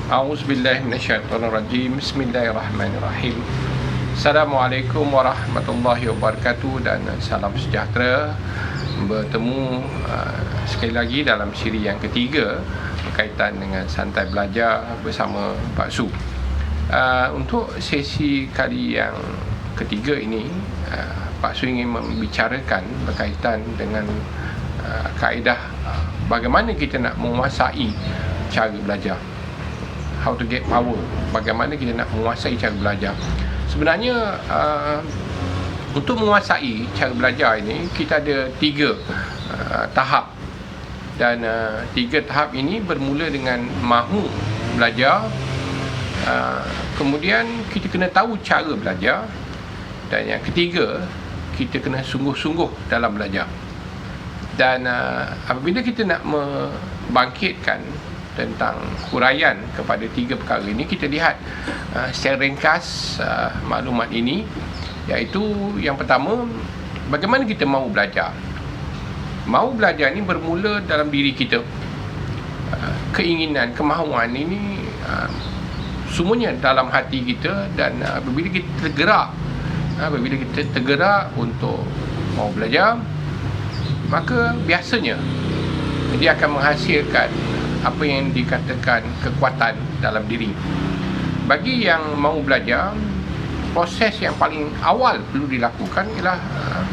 A'udzubillahi minasyaitonirrajim. Bismillahirrahmanirrahim. Assalamualaikum warahmatullahi wabarakatuh dan salam sejahtera. Bertemu sekali lagi dalam siri yang ketiga berkaitan dengan santai belajar bersama Pak Su. Untuk sesi kali yang ketiga ini, Pak Su ingin membicarakan berkaitan dengan kaedah bagaimana kita nak menguasai cara belajar. How to get power. Bagaimana kita nak menguasai cara belajar. Sebenarnya untuk menguasai cara belajar ini, kita ada tiga tahap. Dan tiga tahap ini bermula dengan mahu belajar, kemudian kita kena tahu cara belajar, dan yang ketiga, kita kena sungguh-sungguh dalam belajar. Dan apabila kita nak membangkitkan tentang huraian kepada tiga perkara ini, kita lihat secara ringkas maklumat ini, iaitu yang pertama, bagaimana kita mahu belajar. Mahu belajar ini bermula dalam diri kita. Keinginan, kemahuan ini semuanya dalam hati kita, dan apabila kita tergerak untuk mahu belajar, maka biasanya dia akan menghasilkan apa yang dikatakan kekuatan dalam diri. Bagi yang mahu belajar, proses yang paling awal perlu dilakukan ialah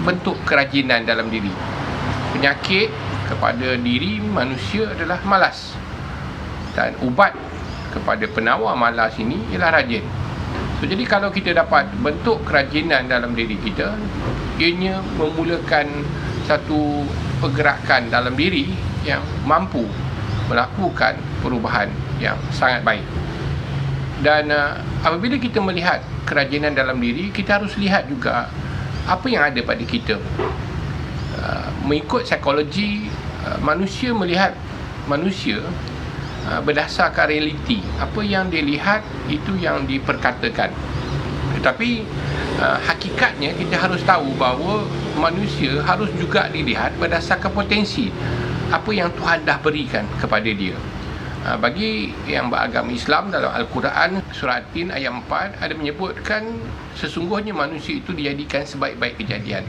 bentuk kerajinan dalam diri. Penyakit kepada diri manusia adalah malas, dan ubat kepada penawar malas ini ialah rajin. Jadi kalau kita dapat bentuk kerajinan dalam diri kita, ianya memulakan satu pergerakan dalam diri yang mampu melakukan perubahan yang sangat baik. Dan apabila kita melihat kerajinan dalam diri, kita harus lihat juga apa yang ada pada kita. Mengikut psikologi, manusia melihat manusia berdasarkan realiti. Apa yang dia lihat, itu yang diperkatakan. Tetapi hakikatnya kita harus tahu bahawa manusia harus juga dilihat berdasarkan potensi apa yang Tuhan dah berikan kepada dia. Bagi yang beragama Islam, dalam Al-Quran surah At-Tin ayat 4 ada menyebutkan sesungguhnya manusia itu dijadikan sebaik-baik kejadian.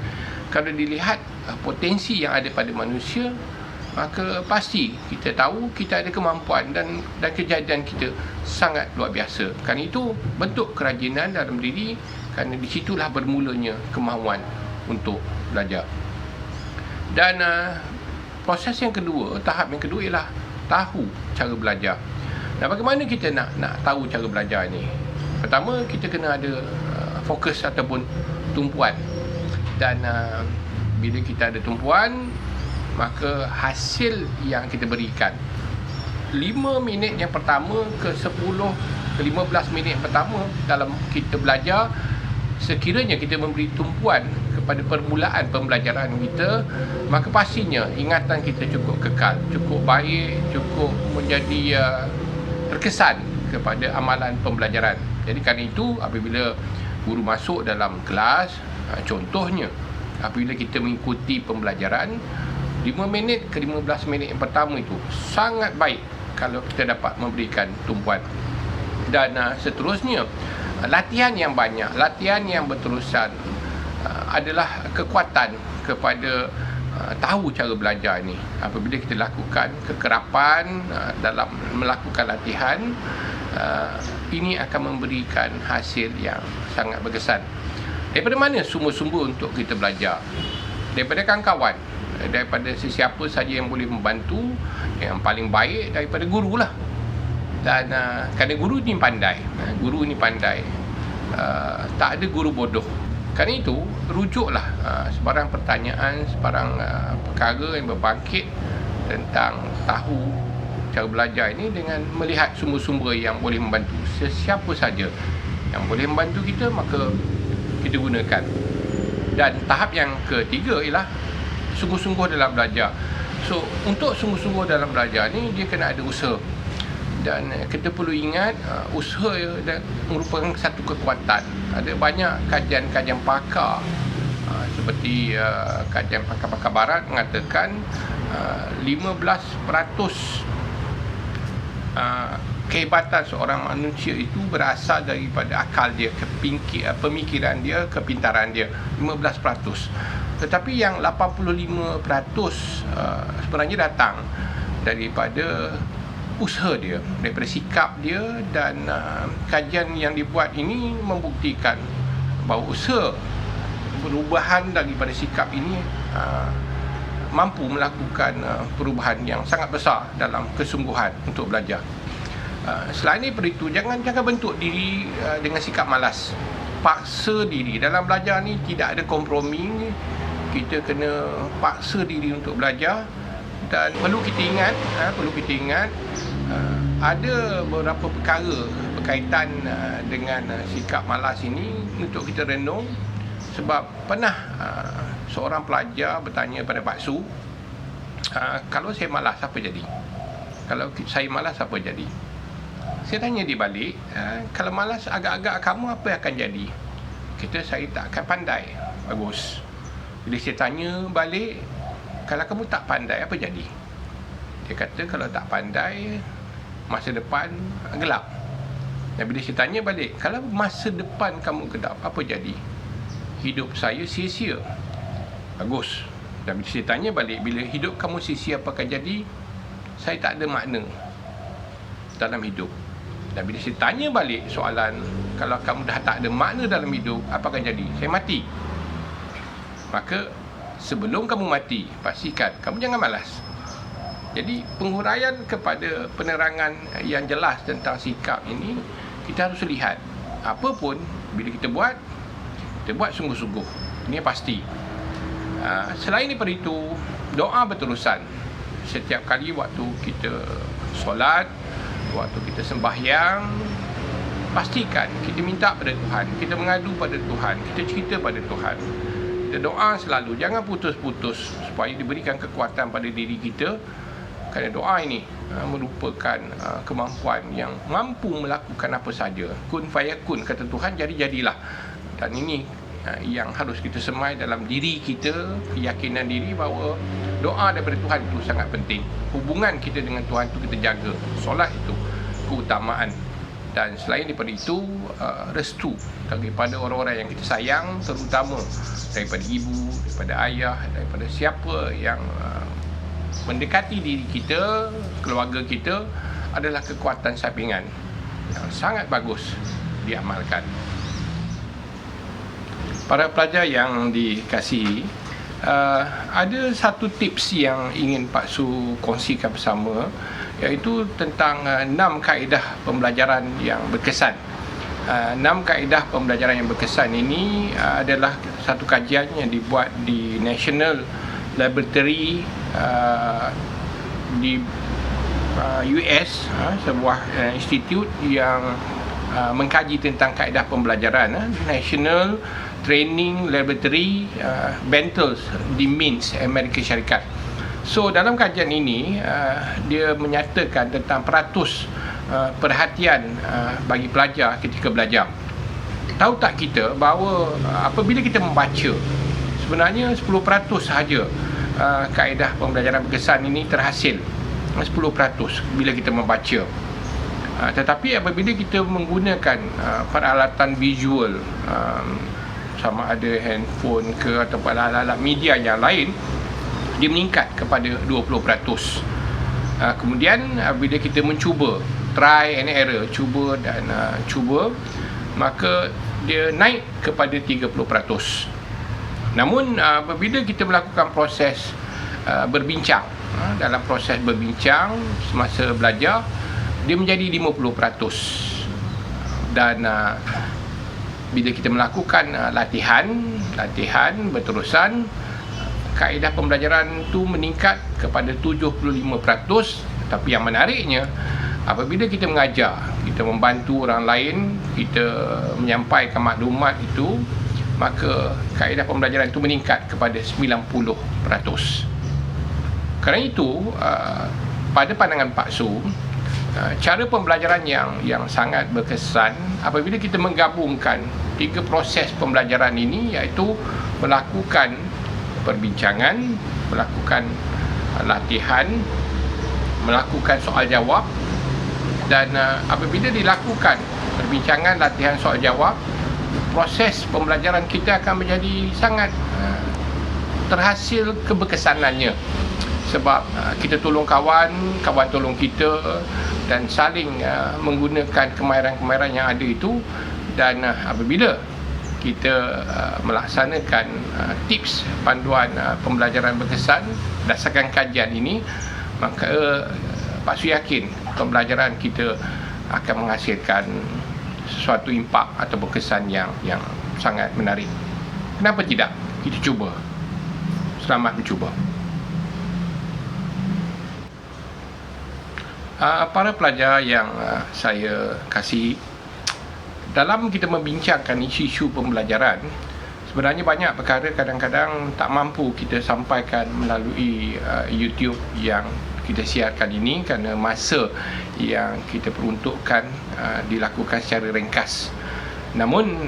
Kalau dilihat potensi yang ada pada manusia, maka pasti kita tahu kita ada kemampuan dan kejadian kita sangat luar biasa. Kerana itu bentuk kerajinan dalam diri, kerana di situlah bermulanya kemahuan untuk belajar. Dan proses yang kedua, tahap yang kedua ialah tahu cara belajar. Dan bagaimana kita nak tahu cara belajar ni? Pertama, kita kena ada fokus ataupun tumpuan. Dan bila kita ada tumpuan, maka hasil yang kita berikan 5 minit yang pertama ke 10 ke 15 minit yang pertama dalam kita belajar, sekiranya kita memberi tumpuan kepada permulaan pembelajaran kita, maka pastinya ingatan kita cukup kekal, cukup baik, cukup menjadi terkesan kepada amalan pembelajaran. Jadi kerana itu, apabila guru masuk dalam kelas, contohnya apabila kita mengikuti pembelajaran 5 minit ke 15 minit yang pertama itu sangat baik kalau kita dapat memberikan tumpuan. Dan seterusnya, latihan yang banyak, latihan yang berterusan adalah kekuatan kepada tahu cara belajar ini. Apabila kita lakukan kekerapan dalam melakukan latihan, ini akan memberikan hasil yang sangat berkesan. Daripada mana sumber-sumber untuk kita belajar? Daripada kawan-kawan, daripada sesiapa saja yang boleh membantu. Yang paling baik daripada guru lah. Dan kerana guru ni pandai, tak ada guru bodoh. Kerana itu, rujuklah sebarang pertanyaan, sebarang perkara yang berbangkit tentang tahu cara belajar ini dengan melihat sumber-sumber yang boleh membantu. Sesiapa saja yang boleh membantu kita, maka kita gunakan. Dan tahap yang ketiga ialah sungguh-sungguh dalam belajar. So, untuk sungguh-sungguh dalam belajar ni, dia kena ada usaha. Dan kita perlu ingat usaha merupakan satu kekuatan. Ada banyak kajian-kajian pakar seperti kajian pakar-pakar barat mengatakan 15% kehebatan seorang manusia itu berasal daripada akal dia, pemikiran dia, kepintaran dia, 15%. Tetapi yang 85% sebenarnya datang daripada usaha dia, daripada sikap dia, dan kajian yang dibuat ini membuktikan bahawa usaha perubahan daripada sikap ini mampu melakukan perubahan yang sangat besar dalam kesungguhan untuk belajar. Selain daripada itu, jangan bentuk diri dengan sikap malas. Paksa diri. Dalam belajar ni tidak ada kompromi. Kita kena paksa diri untuk belajar. Dan perlu kita ingat ada beberapa perkara berkaitan dengan sikap malas ini untuk kita renung. Sebab pernah seorang pelajar bertanya pada Pak Su, kalau saya malas apa jadi? Kalau saya malas apa jadi? Saya tanya dia balik, kalau malas agak-agak kamu apa yang akan jadi? Saya tak akan pandai. Bagus. Bila saya tanya balik, kalau kamu tak pandai apa jadi? Dia kata kalau tak pandai, masa depan gelap. Dan bila saya tanya balik, kalau masa depan kamu gelap apa jadi? Hidup saya sia-sia. Bagus. Dan bila saya tanya balik, bila hidup kamu sia-sia apa akan jadi? Saya tak ada makna dalam hidup. Dan bila saya tanya balik soalan, kalau kamu dah tak ada makna dalam hidup, apa akan jadi? Saya mati. Maka sebelum kamu mati, pastikan kamu jangan malas. Jadi penghuraian kepada penerangan yang jelas tentang sikap ini, kita harus lihat apa pun bila kita buat sungguh-sungguh. Ini pasti. Selain daripada itu, doa berterusan. Setiap kali waktu kita solat, waktu kita sembahyang, pastikan kita minta pada Tuhan, kita mengadu pada Tuhan, kita cerita pada Tuhan. Kita doa selalu, jangan putus-putus supaya diberikan kekuatan pada diri kita. Kerana doa ini merupakan kemampuan yang mampu melakukan apa saja. Kun fayakun, kata Tuhan, jadi-jadilah. Dan ini yang harus kita semai dalam diri kita, keyakinan diri bahawa doa daripada Tuhan itu sangat penting. Hubungan kita dengan Tuhan itu kita jaga. Solat itu keutamaan. Dan selain daripada itu, restu daripada orang-orang yang kita sayang, terutama daripada ibu, daripada ayah, daripada siapa yang mendekati diri kita, keluarga kita, adalah kekuatan sampingan yang sangat bagus diamalkan. Para pelajar yang dikasihi, ada satu tips yang ingin Pak Su kongsikan bersama, iaitu tentang 6 kaedah pembelajaran yang berkesan. 6 kaedah pembelajaran yang berkesan ini adalah satu kajian yang dibuat di National Laboratory di US, sebuah institut yang mengkaji tentang kaedah pembelajaran, National Training Laboratory, Bentles di Minsk, Amerika Syarikat. So dalam kajian ini dia menyatakan tentang peratus perhatian bagi pelajar ketika belajar. Tahu tak kita bahawa apabila kita membaca, sebenarnya 10% sahaja kaedah pembelajaran berkesan ini terhasil. 10% bila kita membaca. Tetapi apabila kita menggunakan peralatan visual, sama ada handphone ke ataupun alat-alat media yang lain, dia meningkat kepada 20%. Kemudian bila kita mencuba, try and error, cuba dan cuba, maka dia naik kepada 30%. Namun apabila kita melakukan proses berbincang, dalam proses berbincang semasa belajar, dia menjadi 50%. Dan bila kita melakukan latihan berterusan, kaedah pembelajaran itu meningkat kepada 75%. Tapi yang menariknya, apabila kita mengajar, kita membantu orang lain, kita menyampaikan maklumat itu, maka kaedah pembelajaran itu meningkat kepada 90%. Kerana itu, pada pandangan Pak Su, cara pembelajaran yang sangat berkesan apabila kita menggabungkan 3 proses pembelajaran ini, iaitu melakukan perbincangan, melakukan latihan, melakukan soal jawab, Dan apabila dilakukan perbincangan, latihan soal jawab, proses pembelajaran kita akan menjadi sangat terhasil keberkesanannya. Sebab kita tolong kawan, kawan tolong kita, dan saling menggunakan kemahiran-kemahiran yang ada itu. Dan apabila kita melaksanakan tips panduan pembelajaran berkesan berdasarkan kajian ini, maka Pak Su yakin pembelajaran kita akan menghasilkan sesuatu impak atau kesan yang sangat menarik. Kenapa tidak? Kita cuba. Selamat mencuba. Para pelajar yang saya kasihi, dalam kita membincangkan isu-isu pembelajaran, sebenarnya banyak perkara kadang-kadang tak mampu kita sampaikan melalui YouTube yang kita siarkan ini kerana masa yang kita peruntukkan dilakukan secara ringkas. Namun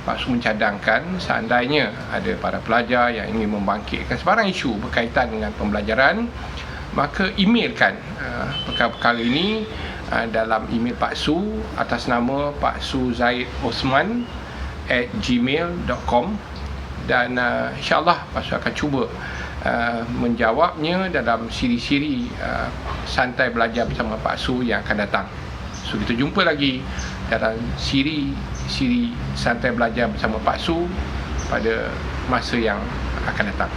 Pak Su mencadangkan seandainya ada para pelajar yang ingin membangkitkan sebarang isu berkaitan dengan pembelajaran, maka emailkan perkara-perkara ini dalam email Pak Su atas nama Pak Su Zaid Osman @gmail.com, dan insyaAllah Pak Su akan cuba menjawabnya dalam siri-siri santai belajar bersama Pak Su yang akan datang. So kita jumpa lagi dalam siri santai belajar bersama Pak Su pada masa yang akan datang.